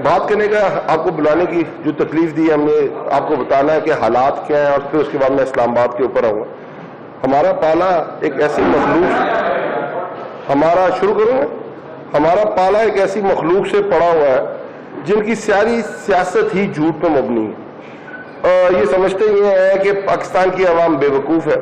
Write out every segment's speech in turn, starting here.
بات کرنے کا آپ کو بلانے کی جو تکلیف دی ہے، ہم نے آپ کو بتانا ہے کہ حالات کیا ہیں، اور پھر اس کے بعد میں اسلام آباد کے اوپر آؤں گا. ہمارا پالا ایک ایسی مخلوق ہمارا پالا ایک ایسی مخلوق سے پڑا ہوا ہے جن کی ساری سیاست ہی جھوٹ پہ مبنی ہے. یہ سمجھتے ہی ہیں کہ پاکستان کی عوام بے وقوف ہے.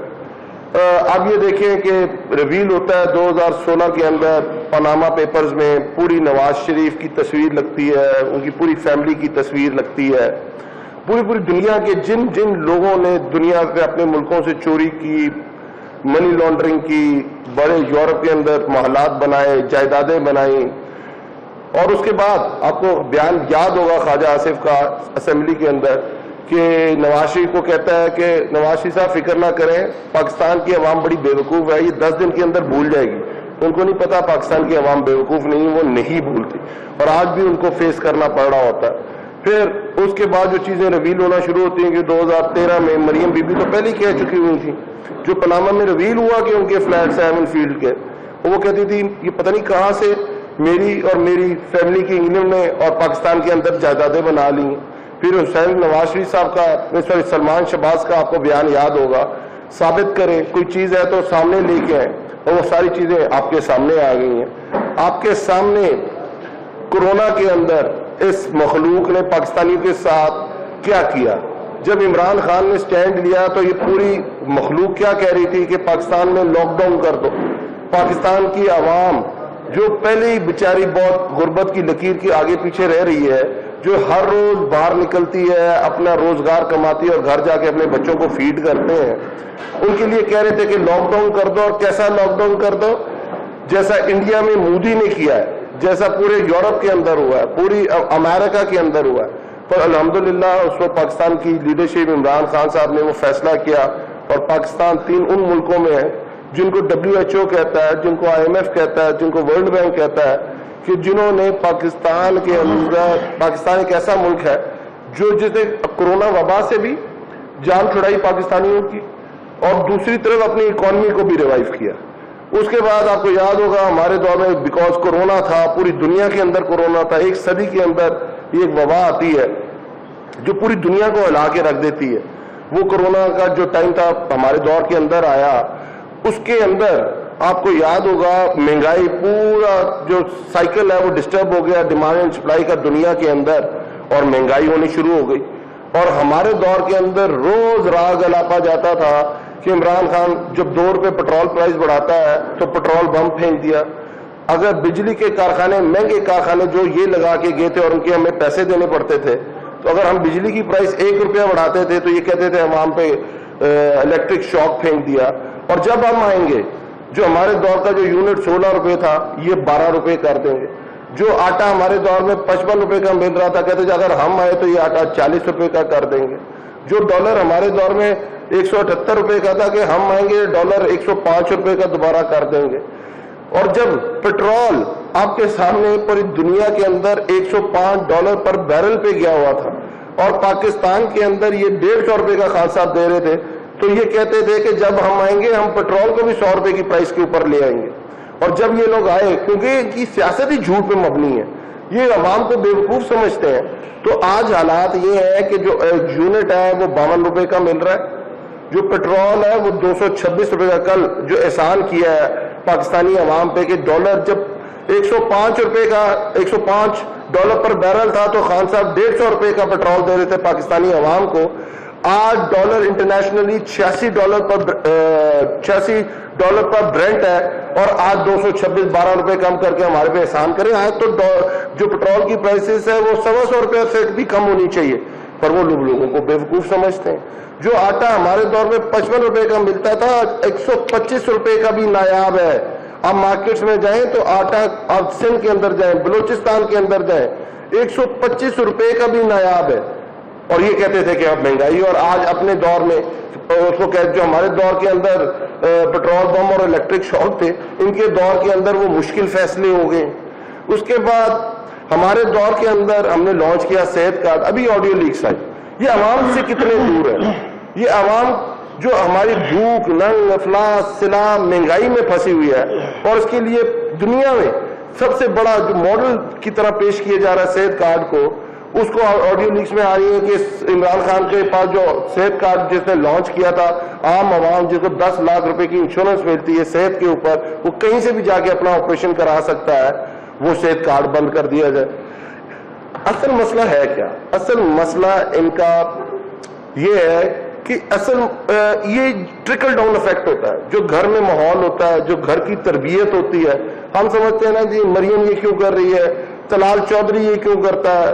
اب یہ دیکھیں کہ ریویل ہوتا ہے 2016 کے اندر پاناما پیپرز میں پوری نواز شریف کی تصویر لگتی ہے، ان کی پوری فیملی کی تصویر لگتی ہے. پوری دنیا کے جن لوگوں نے دنیا پہ اپنے ملکوں سے چوری کی، منی لانڈرنگ کی، بڑے یورپ کے اندر محلات بنائے، جائیدادیں بنائیں. اور اس کے بعد آپ کو بیان یاد ہوگا خواجہ آصف کا اسمبلی کے اندر کہ نواز شریف کو کہتا ہے کہ نواز شریف صاحب فکر نہ کریں، پاکستان کی عوام بڑی بے وقوف ہے، یہ 10 دن کے اندر بھول جائے گی. ان کو نہیں پتا پاکستان کی عوام بے وقوف نہیں، وہ نہیں بھولتی، اور آج بھی ان کو فیس کرنا پڑ رہا ہوتا ہے. پھر اس کے بعد جو چیزیں ریویل ہونا شروع ہوتی ہیں کہ 2013 میں مریم بی بی تو پہلے کہہ چکی ہوئی تھی، جو پاناما میں ریویل ہوا کہ ان کے فلیٹس ہیں ایون فیلڈ کے، وہ کہتی تھی یہ پتہ نہیں کہاں سے میری اور میری فیملی کی انگلینڈ میں اور پاکستان کے اندر جائیدادیں بنا لی. پھر حسین نواز شریف صاحب کا سلمان شہباز کا آپ کو بیان یاد ہوگا، ثابت کریں کوئی چیز ہے تو سامنے لے کے آئیں، اور وہ ساری چیزیں آپ کے سامنے آ گئی ہیں. آپ کے سامنے کورونا کے اندر اس مخلوق نے پاکستانیوں کے ساتھ کیا کیا. جب عمران خان نے سٹینڈ لیا تو یہ پوری مخلوق کیا کہہ رہی تھی کہ پاکستان میں لاک ڈاؤن کر دو. پاکستان کی عوام جو پہلے ہی بیچاری بہت غربت کی لکیر کی آگے پیچھے رہ رہی ہے، جو ہر روز باہر نکلتی ہے، اپنا روزگار کماتی ہے اور گھر جا کے اپنے بچوں کو فیڈ کرتے ہیں، ان کے لیے کہہ رہے تھے کہ لاک ڈاؤن کر دو. اور کیسا لاک ڈاؤن کر دو؟ جیسا انڈیا میں مودی نے کیا ہے، جیسا پورے یورپ کے اندر ہوا ہے، پوری امریکہ کے اندر ہوا ہے. پر الحمدللہ اس وقت پاکستان کی لیڈرشپ عمران خان صاحب نے وہ فیصلہ کیا، اور پاکستان 3 ان ملکوں میں ہے جن کو WHO کہتا ہے، جن کو IMF کہتا ہے، جن کو ورلڈ بینک کہتا ہے کہ جنہوں نے پاکستان کے اندر، پاکستان ایک ایسا ملک ہے جو جس نے کورونا وبا سے بھی جان چھڑائی پاکستانیوں کی، اور دوسری طرف اپنی اکانومی کو بھی ریوائیو کیا. اس کے بعد آپ کو یاد ہوگا ہمارے دور میں بیکاز کورونا تھا، پوری دنیا کے اندر کورونا تھا، ایک صدی کے اندر یہ ایک وبا آتی ہے جو پوری دنیا کو ہلا کے رکھ دیتی ہے. وہ کورونا کا جو ٹائم تھا ہمارے دور کے اندر آیا، اس کے اندر آپ کو یاد ہوگا مہنگائی، پورا جو سائیکل ہے وہ ڈسٹرب ہو گیا، ڈیمانڈ اینڈ سپلائی کا دنیا کے اندر، اور مہنگائی ہونی شروع ہو گئی. اور ہمارے دور کے اندر روز راگ الاپا جاتا تھا کہ عمران خان جب 2 روپے پیٹرول پرائز بڑھاتا ہے تو پیٹرول بم پھینک دیا. اگر بجلی کے کارخانے، مہنگے کارخانے جو یہ لگا کے گئے تھے اور ان کے ہمیں پیسے دینے پڑتے تھے، تو اگر ہم بجلی کی پرائز 1 روپیہ بڑھاتے تھے تو یہ کہتے تھے عوام پہ الیکٹرک شاک پھینک دیا. اور جب ہم آئیں گے، جو ہمارے دور کا جو یونٹ 16 روپے تھا یہ 12 روپے کر دیں گے. جو آٹا ہمارے دور میں 55 روپے کا مل رہا تھا، کہتے تھے اگر ہم آئے تو یہ آٹا 40 روپے کا کر دیں گے. جو ڈالر ہمارے دور میں 178 روپے کا تھا کہ ہم آئیں گے ڈالر 105 روپے کا دوبارہ کر دیں گے. اور جب پیٹرول آپ کے سامنے پوری دنیا کے اندر 105 ڈالر پر بیرل پہ گیا ہوا تھا، اور پاکستان کے اندر یہ 150 روپے کا خان صاحب دے رہے تھے، تو یہ کہتے تھے کہ جب ہم آئیں گے ہم پیٹرول کو بھی 100 روپے کی پرائس کے اوپر لے آئیں گے. اور جب یہ لوگ آئے، کیونکہ ان کی سیاست ہی جھوٹ پہ مبنی ہے، یہ عوام کو بے وقوف سمجھتے ہیں، تو آج حالات یہ ہے کہ جو یونٹ ہے وہ 52 روپے کا مل رہا ہے، جو پیٹرول ہے وہ 226 روپے کا. کل جو احسان کیا ہے پاکستانی عوام پہ کہ ڈالر جب 105 روپے کا 105 ڈالر پر بیرل تھا تو خان صاحب 150 روپے کا پیٹرول دے رہے تھے پاکستانی عوام کو. آج ڈالر انٹرنیشنلی 86 ڈالر پر برنٹ ہے، اور آج 226 12 روپے کم کر کے ہمارے پہ احسان کریں. آج تو جو پیٹرول کی پرائسز ہے وہ 125 روپے سے بھی کم ہونی چاہیے، پر وہ لوگوں کو بے وقوف سمجھتے ہیں. جو آٹا ہمارے دور میں 55 روپے کا ملتا تھا 125 روپے کا بھی نایاب ہے. آپ مارکیٹس میں جائیں تو آٹا، آپ سندھ کے اندر جائیں، بلوچستان کے اندر جائیں، 125 روپے کا بھی نایاب ہے. اور یہ کہتے تھے کہ اب مہنگائی. اور آج اپنے دور میں اس کو کہتے جو ہمارے دور کے اندر پیٹرول بم اور الیکٹرک شاک تھے، ان کے دور کے اندر وہ مشکل فیصلے ہو گئے. اس کے بعد ہمارے دور کے اندر ہم نے لانچ کیا صحت کارڈ. ابھی آڈیو لیکس آئی. یہ عوام سے کتنے دور ہے؟ یہ عوام جو ہماری بھوک، ننگ، افلاس، سلام، مہنگائی میں پھنسی ہوئی ہے، اور اس کے لیے دنیا میں سب سے بڑا جو ماڈل کی طرح پیش کیا جا رہا ہے صحت کارڈ کو، اس کو آڈیو لیکس میں آ رہی ہے کہ عمران خان کے پاس جو صحت کارڈ جس نے لانچ کیا تھا، عام عوام جس کو 10 لاکھ روپے کی انشورنس ملتی ہے صحت کے اوپر، وہ کہیں سے بھی جا کے اپنا آپریشن کرا سکتا ہے، وہ صحت کارڈ بند کر دیا جائے۔ اصل مسئلہ ہے کیا؟ اصل مسئلہ ان کا یہ ہے کہ یہ ٹرکل ڈاؤن افیکٹ ہوتا ہے، جو گھر میں ماحول ہوتا ہے، جو گھر کی تربیت ہوتی ہے۔ ہم سمجھتے ہیں نا جی مریم یہ کیوں کر رہی ہے، طلال چودھری یہ کیوں کرتا ہے،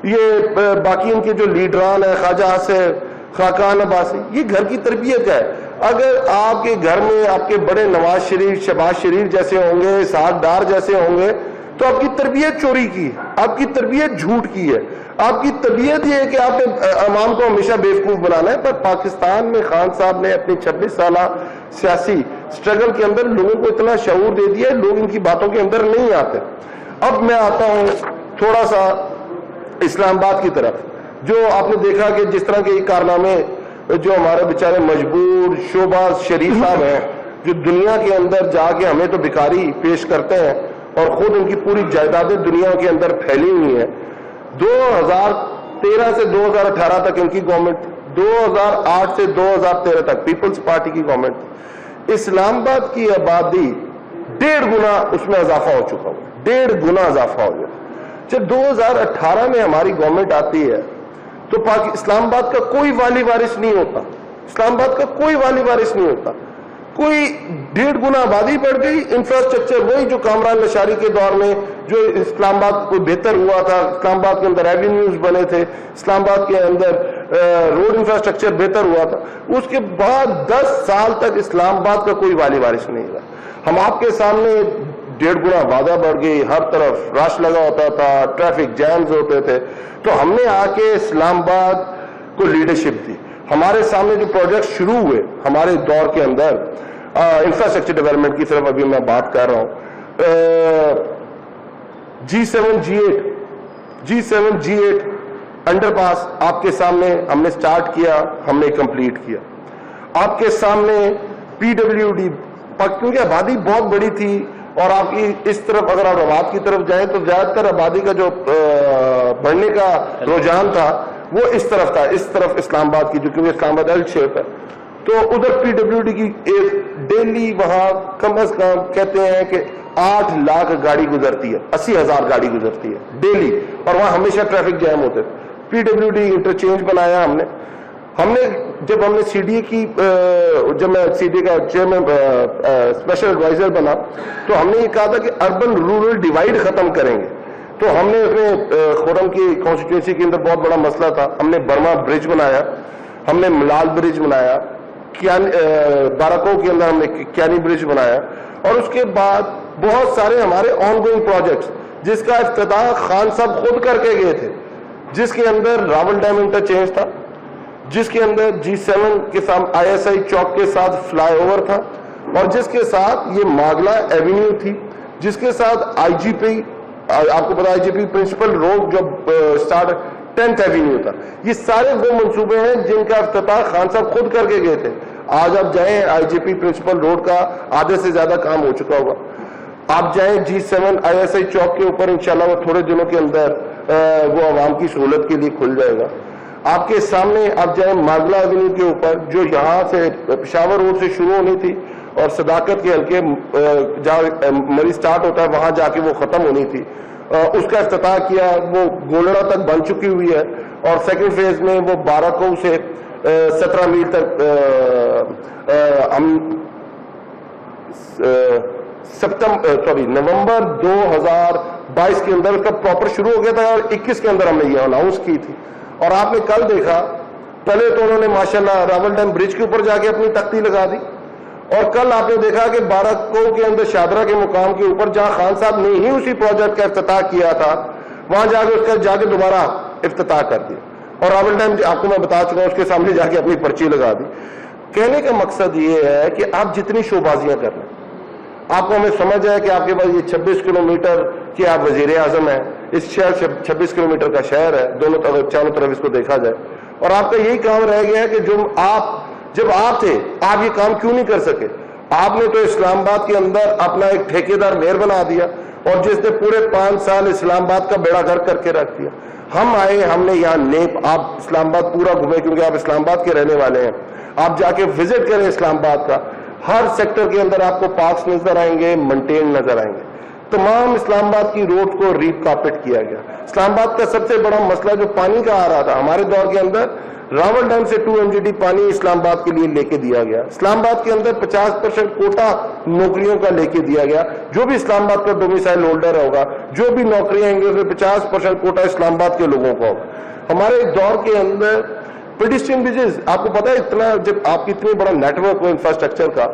یہ باقی ان کے جو لیڈران ہیں، خواجہ آصف، خاقان عباسی، یہ گھر کی تربیت ہے۔ اگر آپ کے گھر میں آپ کے بڑے نواز شریف، شہباز شریف جیسے ہوں گے، اسحاق ڈار جیسے ہوں گے، تو آپ کی تربیت چوری کی ہے، آپ کی تربیت جھوٹ کی ہے، آپ کی تربیت یہ ہے کہ آپ نے عوام کو ہمیشہ بیوقوف بنانا ہے۔ پر پاکستان میں خان صاحب نے اپنی 26 سالہ سیاسی سٹرگل کے اندر لوگوں کو اتنا شعور دے دیا ہے، لوگ ان کی باتوں کے اندر نہیں آتے۔ اب میں آتا ہوں تھوڑا سا اسلام آباد کی طرف، جو آپ نے دیکھا کہ جس طرح کے کارنامے جو ہمارے بیچارے مجبور شہباز شریف صاحب ہیں، جو دنیا کے اندر جا کے ہمیں تو بھکاری پیش کرتے ہیں اور خود ان کی پوری جائیدادیں دنیا کے اندر پھیلی ہوئی ہیں۔ 2013 سے 2018 تک ان کی گورنمنٹ، 2008 سے 2013 تک پیپلز پارٹی کی گورنمنٹ۔ اسلام آباد کی آبادی 1.5 گنا اس میں اضافہ ہو چکا ہو، 1.5 گنا اضافہ ہو گیا۔ جب 2018 میں ہماری گورنمنٹ آتی ہے تو اسلام آباد کا کوئی والی وارث نہیں ہوتا، اسلام آباد کا کوئی والی وارث نہیں ہوتا، کوئی 1.5 گنا آبادی بڑھ گئی، انفراسٹرکچر وہی جو کامران لشاری کے دور میں جو اسلام آباد کو بہتر ہوا تھا، اسلام آباد کے اندر ایوینیوز بنے تھے، اسلام آباد کے اندر روڈ انفراسٹرکچر بہتر ہوا تھا، اس کے بعد 10 سال تک اسلام آباد کا کوئی والی وارث نہیں رہا۔ ہم آپ کے سامنے 1.5 گنا آبادی بڑھ گئی، ہر طرف رش لگا ہوتا تھا، ٹریفک جیمز ہوتے تھے، تو ہم نے آ کے اسلام آباد کو لیڈرشپ دی۔ ہمارے سامنے جو پروجیکٹ شروع ہوئے ہمارے دور کے اندر، انفراسٹرکچر ڈیولپمنٹ کی طرف ابھی میں بات کر رہا ہوں، G7 انڈر پاس آپ کے سامنے ہم نے سٹارٹ کیا، ہم نے کمپلیٹ کیا۔ آپ کے سامنے PWD، کیونکہ آبادی بہت بڑی تھی اور آپ کی اس طرف اگر آپ روات کی طرف جائیں تو زیادہ تر آبادی کا جو بڑھنے کا رجحان تھا وہ اس طرف تھا، اس طرف اسلام آباد کی، جو کیونکہ اسلام آباد ایل شیپ ہے، تو ادھر PWD کی ایک ڈیلی وہاں کم از کم کہتے ہیں کہ 8 لاکھ گاڑی گزرتی ہے، 80,000 گاڑی گزرتی ہے ڈیلی، اور وہاں ہمیشہ ٹریفک جیم ہوتے تھے۔ PWD انٹرچینج بنایا ہم نے جب ہم نے CDA کی، جب میں CDA کا چیئرمین اسپیشل ایڈوائزر بنا تو ہم نے یہ کہا تھا کہ اربن رورل ڈیوائڈ ختم کریں گے، تو ہم نے اپنے خورم کی کانسٹیٹوئنسی کے اندر بہت بڑا مسئلہ تھا، ہم نے برما برج بنایا، ہم نے ملال برج بنایا، بارکو کے اندر ہم نے کیانی برج بنایا، اور اس کے بعد بہت سارے ہمارے آن گوئنگ پروجیکٹس جس کا افتتاح خان صاحب خود کر کے گئے تھے، جس کے اندر راول ڈیم انٹرچینج تھا، جس کے اندر G7 کے ساتھ ISI چوک کے ساتھ فلائی اوور تھا، اور جس کے ساتھ یہ ماگلا ایوینیو تھی، جس کے ساتھ IGP، آپ کو پتا IGP پرنسپل روڈ جو سٹارٹ 10th ایوینیو تھا۔ یہ سارے وہ منصوبے ہیں جن کا افتتاح خان صاحب خود کر کے گئے تھے۔ آج آپ جائیں IGP پرنسپل روڈ کا آدھے سے زیادہ کام ہو چکا ہوگا۔ آپ جائیں G7 ISI چوک کے اوپر، انشاءاللہ وہ تھوڑے دنوں کے اندر وہ عوام کی سہولت کے لیے کھل جائے گا۔ آپ کے سامنے آپ جائیں ماگلا ایوینیو کے اوپر، جو یہاں سے پشاور روڈ سے شروع ہونی تھی اور صداقت کے حلقے جہاں مری سٹارٹ ہوتا ہے وہاں جا کے وہ ختم ہونی تھی، اس کا افتتاح کیا، وہ گولڑا تک بن چکی ہوئی ہے، اور سیکنڈ فیز میں وہ 12 سے 17 میل تک ہم نومبر 2022 کے اندر اس کا پراپر شروع ہو گیا تھا، اور 21 کے اندر ہم نے یہ اناؤنس کی تھی۔ اور آپ نے کل دیکھا، پہلے تو انہوں نے ماشاءاللہ راول ڈیم برج کے اوپر جا کے اپنی تختی لگا دی، اور کل آپ نے دیکھا کہ 12 کے اندر شادرہ کے مقام کے اوپر جہاں خان صاحب نے ہی اسی پروجیکٹ کا افتتاح کیا تھا، وہاں جا کے اس کا جا کے دوبارہ افتتاح کر دیا، اور راول ڈیم آپ کو میں بتا چکا ہوں اس کے سامنے جا کے اپنی پرچی لگا دی۔ کہنے کا مقصد یہ ہے کہ آپ جتنی شوبازیاں کر لیں، آپ کو ہمیں سمجھ ہے کہ آپ کے پاس یہ 26 کلومیٹر کے آپ وزیر اعظم ہیں، اس شہر 26 کلومیٹر کا شہر ہے، دونوں طرف چاروں طرف اس کو دیکھا جائے، اور آپ کا یہی کام رہ گیا ہے کہ جب آپ تھے آپ یہ کام کیوں نہیں کر سکے؟ آپ نے تو اسلام آباد کے اندر اپنا ایک ٹھیکیدار میئر بنا دیا اور جس نے پورے 5 سال اسلام آباد کا بیڑا گرک کر کے رکھ دیا. ہم آئے, ہم نے یہاں نیب, آپ اسلام آباد پورا گھومے کیونکہ آپ اسلام آباد کے رہنے والے ہیں, آپ جا کے وزٹ کریں اسلام آباد کا, ہر سیکٹر کے اندر آپ کو پارکس نظر آئیں گے, مینٹین نظر آئیں گے. تمام اسلام آباد کی روڈ کو ریپ کارپیٹ کیا گیا. اسلام آباد کا سب سے بڑا مسئلہ جو پانی کا آ رہا تھا ہمارے دور کے اندر, راول ڈیم سے 2 MGD پانی اسلام آباد کے لیے لے کے دیا گیا. اسلام آباد کے اندر 50% کوٹا نوکریوں کا لے کے دیا گیا. جو بھی اسلام آباد کا ڈومیسائل ہولڈر ہوگا, جو بھی نوکریاں ہیں گے, اس میں 50% کوٹا اسلام آباد کے لوگوں کا ہوگا. ہمارے دور کے اندر پیڈسٹرین بریجز, آپ کو پتا ہے اتنا, جب آپ کی اتنی بڑا نیٹ ورک ہو انفراسٹرکچر کا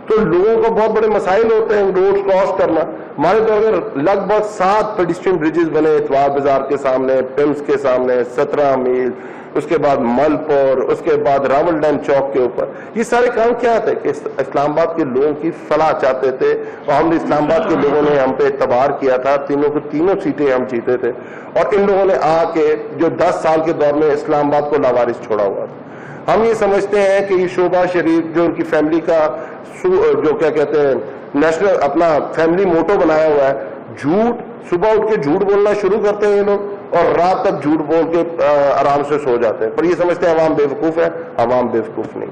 تو لوگوں کو بہت بڑے مسائل ہوتے ہیں روڈ کراس کرنا. ہمارے دور میں لگ بھگ 7 پیڈسٹرین بریجز بنے, اتوار بازار کے سامنے, پمس کے سامنے, 17 میل, اس کے بعد مل پور, اس کے بعد راول ڈیم چوک کے اوپر. یہ سارے کام کیا تھے کہ اسلام آباد کے لوگوں کی فلاح چاہتے تھے, اور ہم نے اسلام آباد کے لوگوں نے ہم پہ اعتبار کیا تھا. تینوں سیٹیں ہم جیتے تھے, اور ان لوگوں نے آ کے جو 10 سال کے دور میں اسلام آباد کو لاوارث چھوڑا ہوا تھا. ہم یہ سمجھتے ہیں کہ یہ شوبھا شریف جو ان کی فیملی کا جو کیا کہتے ہیں نیشنل اپنا فیملی موٹو بنایا ہوا ہے, جھوٹ, صبح اٹھ کے جھوٹ بولنا شروع کرتے ہیں یہ لوگ اور رات تک جھوٹ بول کے آرام سے سو جاتے ہیں, پر یہ سمجھتے ہیں عوام بے وقوف ہے. عوام بے وقوف نہیں.